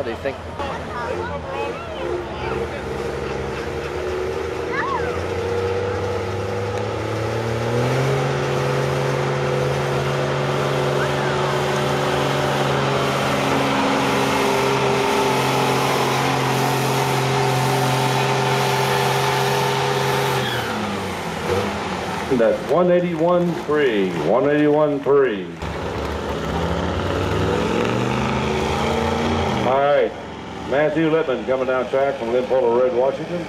What do you think? That's 181.3, 181.3. All right, Matthew Litman coming down track from Limpola Red, Washington.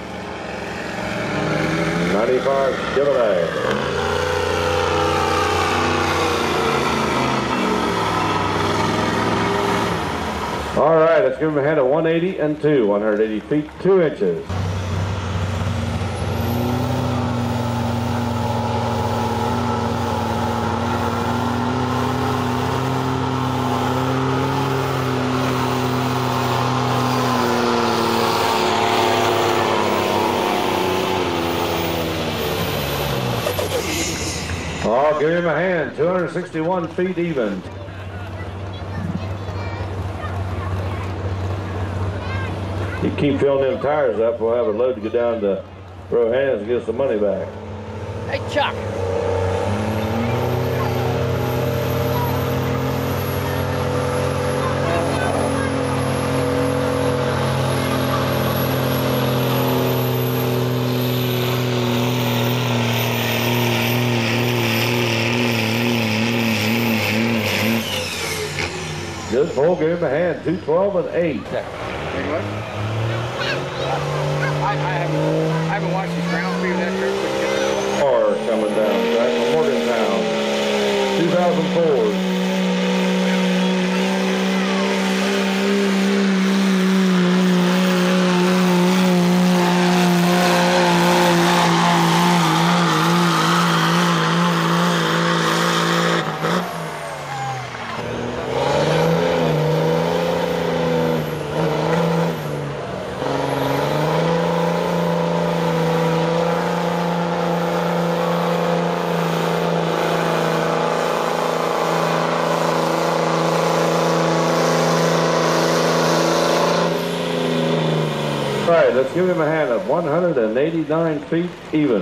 95 Chevrolet. All right, let's give him a hand of 180 and 2, 180 feet, 2 inches. Oh, give him a hand, 261 feet even. You keep filling them tires up, we'll have a load to go down to Rohan's and get us the money back. Hey, Chuck. Good pull, give him a hand, 212 and 8. I haven't watched these ground through that trip. Car coming down track from Morgantown, 2004. All right, let's give him a hand of 189 feet even.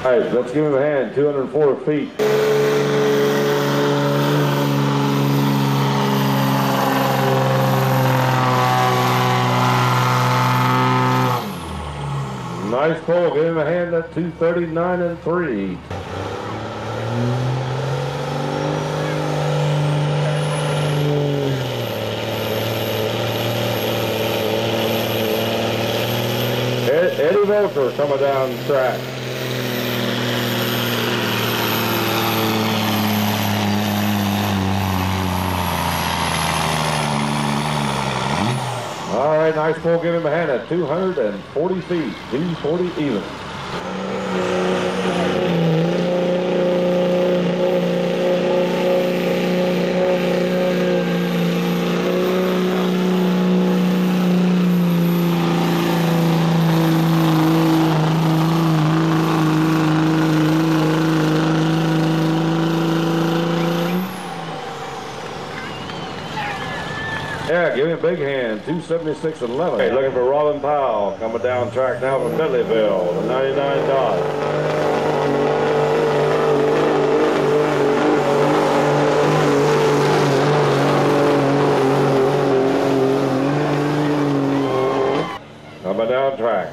All right, let's give him a hand, 204 feet. Nice pull, give him a hand at 239 and 3. Eddie Vulker coming down the track. All right, nice pull, give him a hand at 240 feet, 240 even. Yeah, give him a big hand, 276 and 11. Hey, looking for Robin Powell coming down track now from Bentleyville, the 99 Dodge. Coming down track.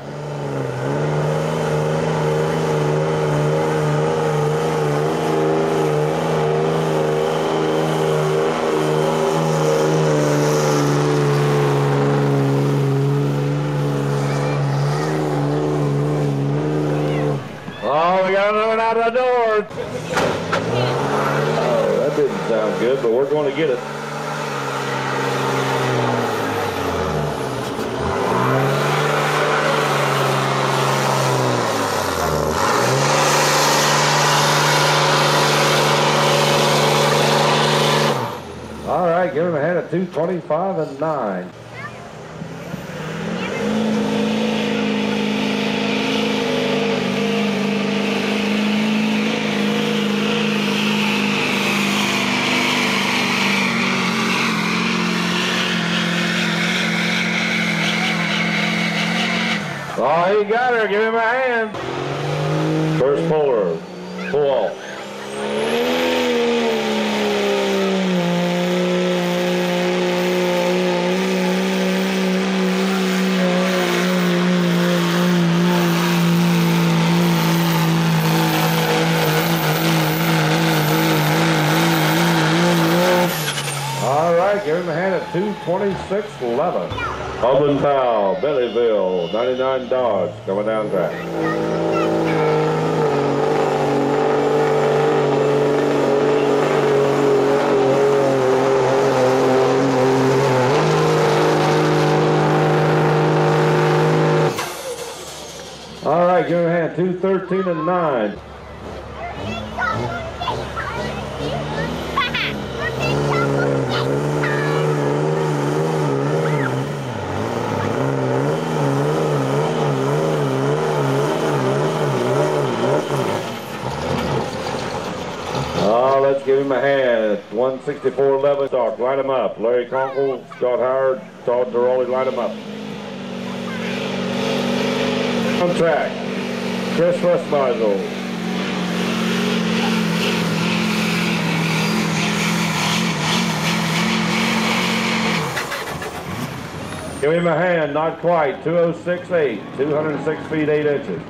Oh, we got another one out the door. Oh, that didn't sound good, but we're going to get it. All right, give him a hand at 225 and 9. Oh, he got her. Give him a hand. First puller. Pull off. All right, give him a hand at 2:26.11. Powell, Billyville, 99 Dodge, coming down track. All right, give him a hand, 2:13.9. Let's give him a hand at 1:64.11. Start, line him up. Larry Conkle, Scott Howard, Todd Duroli, line him up. On track, Chris Russmysel. Give him a hand, not quite, 206.8, 206 feet 8 inches.